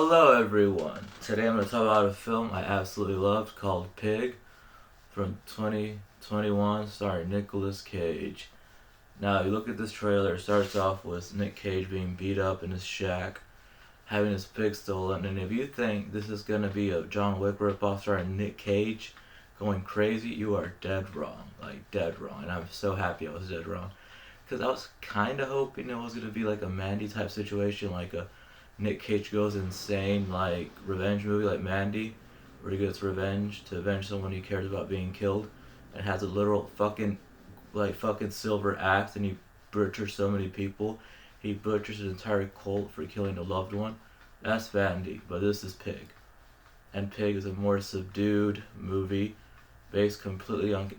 Hello everyone. Today I'm going to talk about a film I absolutely loved called Pig from 2021 starring Nicolas Cage. Now, you look at this trailer, it starts off with Nick Cage being beat up in his shack, having his pig stolen, and if you think this is going to be a John Wick ripoff starring Nick Cage going crazy, you are dead wrong. Like, dead wrong. And I'm so happy I was dead wrong. Because I was kind of hoping it was going to be like a Mandy type situation, like a Nick Cage goes insane, like revenge movie like Mandy, where he gets revenge to avenge someone he cares about being killed, and has a literal fucking silver axe, and he butchers so many people. He butchers an entire cult for killing a loved one. That's Mandy, but this is Pig, and Pig is a more subdued movie, based completely on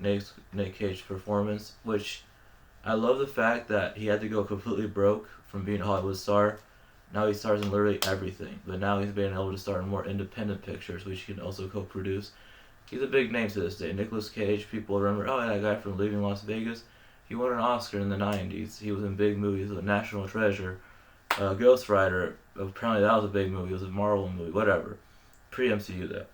Nick Cage's performance, which I love the fact that he had to go completely broke from being a Hollywood star. Now he stars in literally everything, but now he's being able to star in more independent pictures, which he can also co-produce. He's a big name to this day. Nicolas Cage, people remember, oh, that guy from Leaving Las Vegas. He won an Oscar in the 90s. He was in big movies like National Treasure, Ghost Rider. Apparently that was a big movie. It was a Marvel movie, whatever. Pre-MCU though.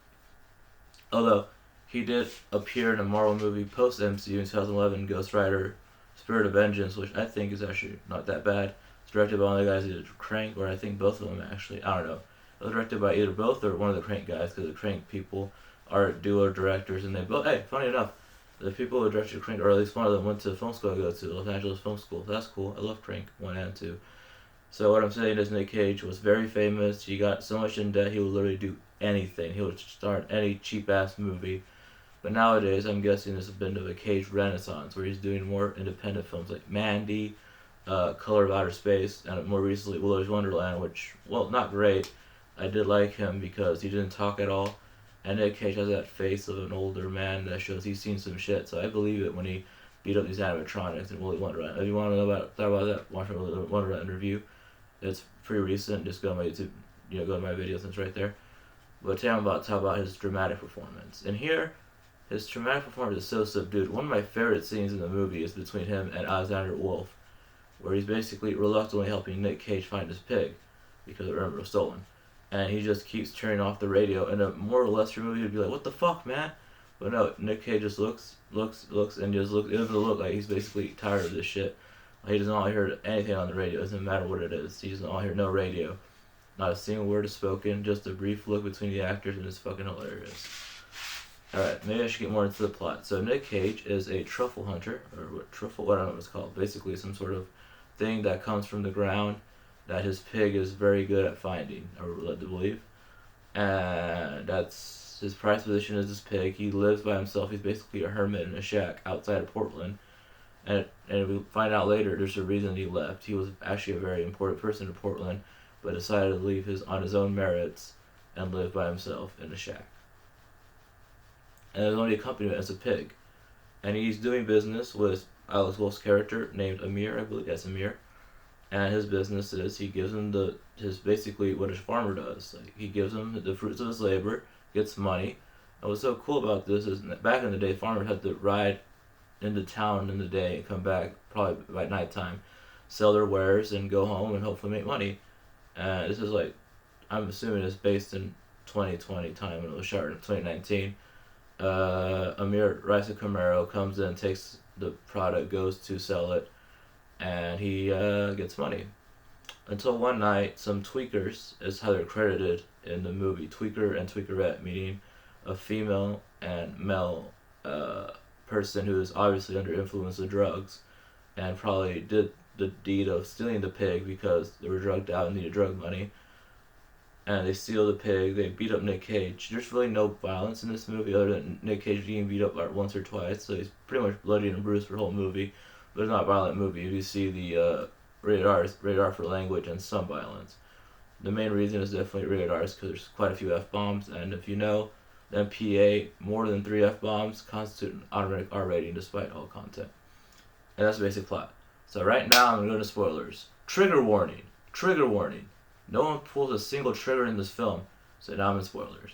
Although, he did appear in a Marvel movie post-MCU in 2011, Ghost Rider, Spirit of Vengeance, which I think is actually not that bad. It's directed by one of the guys who did Crank, or I think both of them actually. I don't know. It was directed by either both or one of the Crank guys, because the Crank people are duo directors, and they both. Hey, funny enough, the people who directed Crank, or at least one of them, went to the film school I go to, Los Angeles Film School. That's cool. I love Crank 1 and 2. So what I'm saying is Nick Cage was very famous. He got so much in debt he would literally do anything. He would start any cheap ass movie. But nowadays, I'm guessing there's a bit of a Cage renaissance where he's doing more independent films like Mandy, Color of Outer Space, and more recently Willy's Wonderland, which, well, not great. I did like him because he didn't talk at all, and Nick Cage has that face of an older man that shows he's seen some shit, so I believe it when he beat up these animatronics in Willy Wonderland. If you want to know about that, watch my Willy Wonderland review. It's pretty recent. Just go to my YouTube, go to my videos, and it's right there. But today I'm about to talk about his dramatic performance. And here, his dramatic performance is so subdued. One of my favorite scenes in the movie is between him and Alexander Wolf, where he's basically reluctantly helping Nick Cage find his pig, because remember it was stolen. And he just keeps turning off the radio. In a more lesser movie, he'd be like, what the fuck, man? But no, Nick Cage just looks, and just looks, it doesn't look like he's basically tired of this shit. He doesn't want to hear anything on the radio. It doesn't matter what it is. He doesn't want to hear no radio. Not a single word is spoken. Just a brief look between the actors, and it's fucking hilarious. Alright, maybe I should get more into the plot. So Nick Cage is a truffle hunter, or what I don't know what it's called. Basically some sort of thing that comes from the ground that his pig is very good at finding, or led to believe. And that's his prized position is his pig. He lives by himself. He's basically a hermit in a shack outside of Portland. And we find out later there's a reason he left. He was actually a very important person in Portland, but decided to leave on his own merits and live by himself in a shack. And there's only accompaniment as a pig. And he's doing business with Alex Wolff's character named Amir, I believe that's Amir. And his business is he gives him his basically what a farmer does. Like, he gives him the fruits of his labor, gets money. And what's so cool about this is back in the day, farmers had to ride into town in the day and come back probably by nighttime, sell their wares and go home and hopefully make money. And this is like, I'm assuming it's based in 2020 time when it was shot in 2019. Amir rides a Camaro, comes in, takes the product, goes to sell it, and he gets money. Until one night, some tweakers, is how they're credited in the movie, tweaker and tweakerette, meaning a female and male person who is obviously under influence of drugs, and probably did the deed of stealing the pig because they were drugged out and needed drug money. And they steal the pig, they beat up Nick Cage. There's really no violence in this movie other than Nick Cage being beat up like once or twice, so he's pretty much bloody and bruised for the whole movie. But it's not a violent movie. You see the rated R for language and some violence. The main reason is definitely rated R is because there's quite a few F-bombs, and if you know, the MPA, more than 3 F-bombs constitute an automatic R rating despite all content. And that's the basic plot. So right now I'm going to go to spoilers. Trigger warning. Trigger warning. No one pulls a single trigger in this film, so now I'm in spoilers.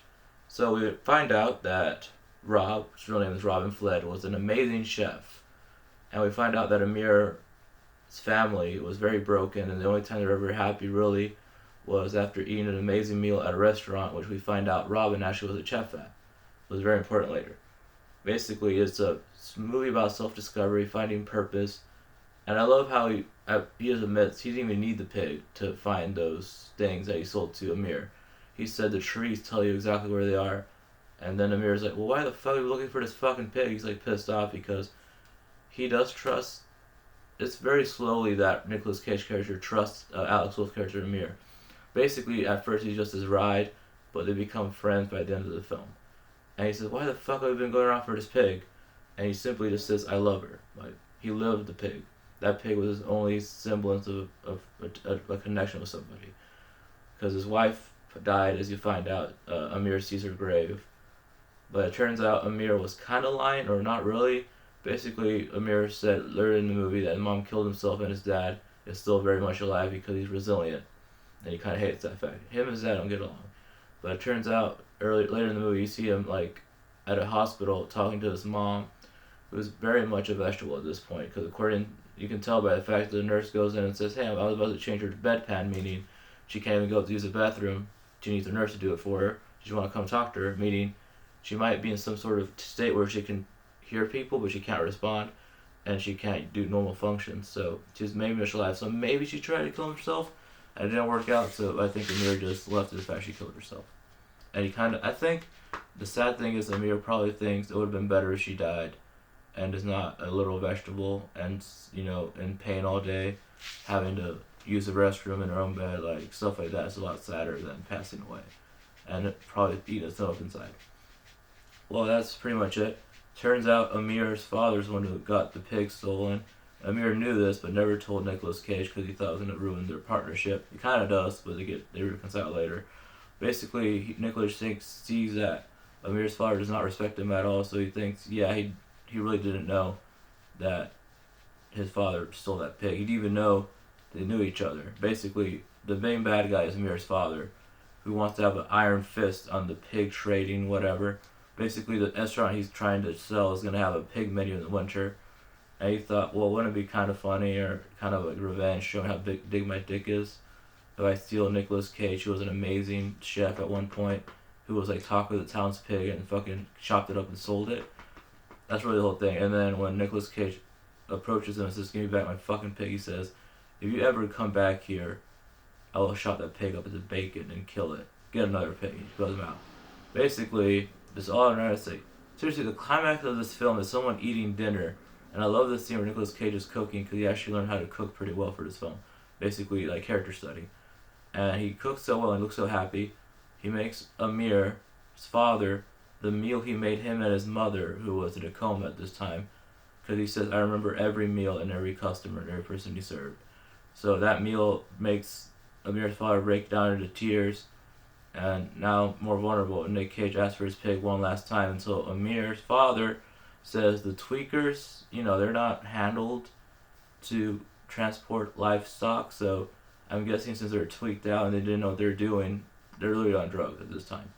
So we find out that Rob, his real name is Robin Fled, was an amazing chef. And we find out that Amir's family was very broken, and the only time they were ever happy, really, was after eating an amazing meal at a restaurant, which we find out Robin actually was a chef at. It was very important later. Basically, it's a movie about self-discovery, finding purpose, and I love how he admits he didn't even need the pig to find those things that he sold to Amir. He said the trees tell you exactly where they are, and then Amir's like, well, why the fuck are you looking for this fucking pig? He's like pissed off because he does trust. It's very slowly that Nicolas Cage character trusts Alex Wolff's character Amir. Basically, at first he's just his ride, but they become friends by the end of the film. And he says, why the fuck have I been going around for this pig? And he simply just says, I love her. Like, he loved the pig. That pig was his only semblance of a connection with somebody. Because his wife died, as you find out. Amir sees her grave. But it turns out Amir was kind of lying, or not really. Basically, Amir said later in the movie that his mom killed himself and his dad is still very much alive because he's resilient. And he kind of hates that fact. Him and his dad don't get along. But it turns out, later in the movie, you see him like at a hospital talking to his mom, who's very much a vegetable at this point. Because you can tell by the fact that the nurse goes in and says, hey, I was about to change her bedpan, meaning she can't even go to use the bathroom. She needs a nurse to do it for her. She want to come talk to her, meaning she might be in some sort of state where she can hear people, but she can't respond, and she can't do normal functions. So she's maybe alive. So maybe she tried to kill herself, and it didn't work out. So I think Amir just left the fact she killed herself. And I think the sad thing is Amir probably thinks it would have been better if she died, and is not a little vegetable, and in pain all day, having to use the restroom in her own bed, like stuff like that is a lot sadder than passing away, and it probably eat itself inside. Well, that's pretty much it. Turns out Amir's father's the one who got the pig stolen. Amir knew this, but never told Nicolas Cage because he thought it was going to ruin their partnership. He kind of does, but they reconcile later. Basically, Nicolas sees that Amir's father does not respect him at all, so he thinks, yeah, he really didn't know that his father stole that pig. He didn't even know they knew each other. Basically, the main bad guy is Amir's father, who wants to have an iron fist on the pig trading, whatever. Basically, the restaurant he's trying to sell is going to have a pig menu in the winter. And he thought, well, wouldn't it be kind of funny or kind of like revenge, showing how big my dick is, if I steal Nicolas Cage, who was an amazing chef at one point, who was like Taco the Town's pig and fucking chopped it up and sold it. That's really the whole thing. And then when Nicolas Cage approaches him and says, give me back my fucking pig, he says, if you ever come back here, I will chop that pig up into bacon and kill it. Get another pig. He goes out. Basically, this all I'm trying to say. Seriously, the climax of this film is someone eating dinner. And I love this scene where Nicolas Cage is cooking because he actually learned how to cook pretty well for this film. Basically, like character study. And he cooks so well and looks so happy. He makes Amir's father the meal he made him and his mother, who was in a coma at this time. Because he says, I remember every meal and every customer and every person he served. So that meal makes Amir's father break down into tears. And now, more vulnerable, Nick Cage asks for his pig one last time until Amir's father says the tweakers, they're not handled to transport livestock, so I'm guessing since they're tweaked out and they didn't know what they're doing, they're literally on drugs at this time.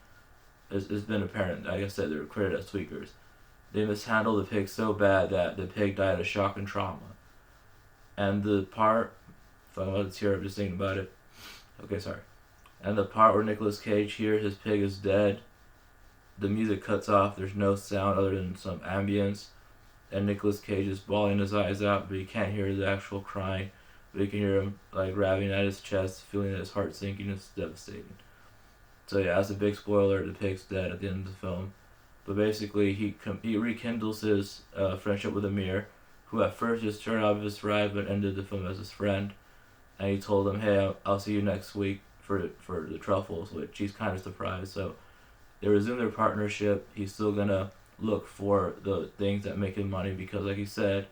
It's been apparent. Like I said, they're credited as tweakers. They mishandled the pig so bad that the pig died of shock and trauma. And the part, if I'm about to tear up just thinking about it, okay, sorry. And the part where Nicolas Cage hears his pig is dead, the music cuts off, there's no sound other than some ambience, and Nicolas Cage is bawling his eyes out, but you can't hear the actual crying, but you can hear him like grabbing at his chest, feeling his heart sinking. It's devastating. So yeah, that's a big spoiler, the pig's dead at the end of the film. But basically, he rekindles his friendship with Amir, who at first just turned out of his ride, but ended the film as his friend, and he told him, hey, I'll see you next week for the truffles, which he's kind of surprised. So they resume their partnership. He's still gonna look for the things that make him money because, like he said,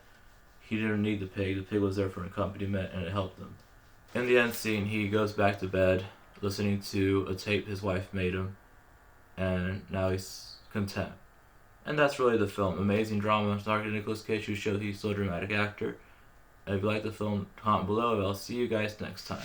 he didn't need the pig. The pig was there for accompaniment and it helped him. In the end scene, he goes back to bed, listening to a tape his wife made him, and now he's content. And that's really the film. Amazing drama starring Nicolas Cage, who shows he's still a dramatic actor. And if you like the film, comment below, and I'll see you guys next time.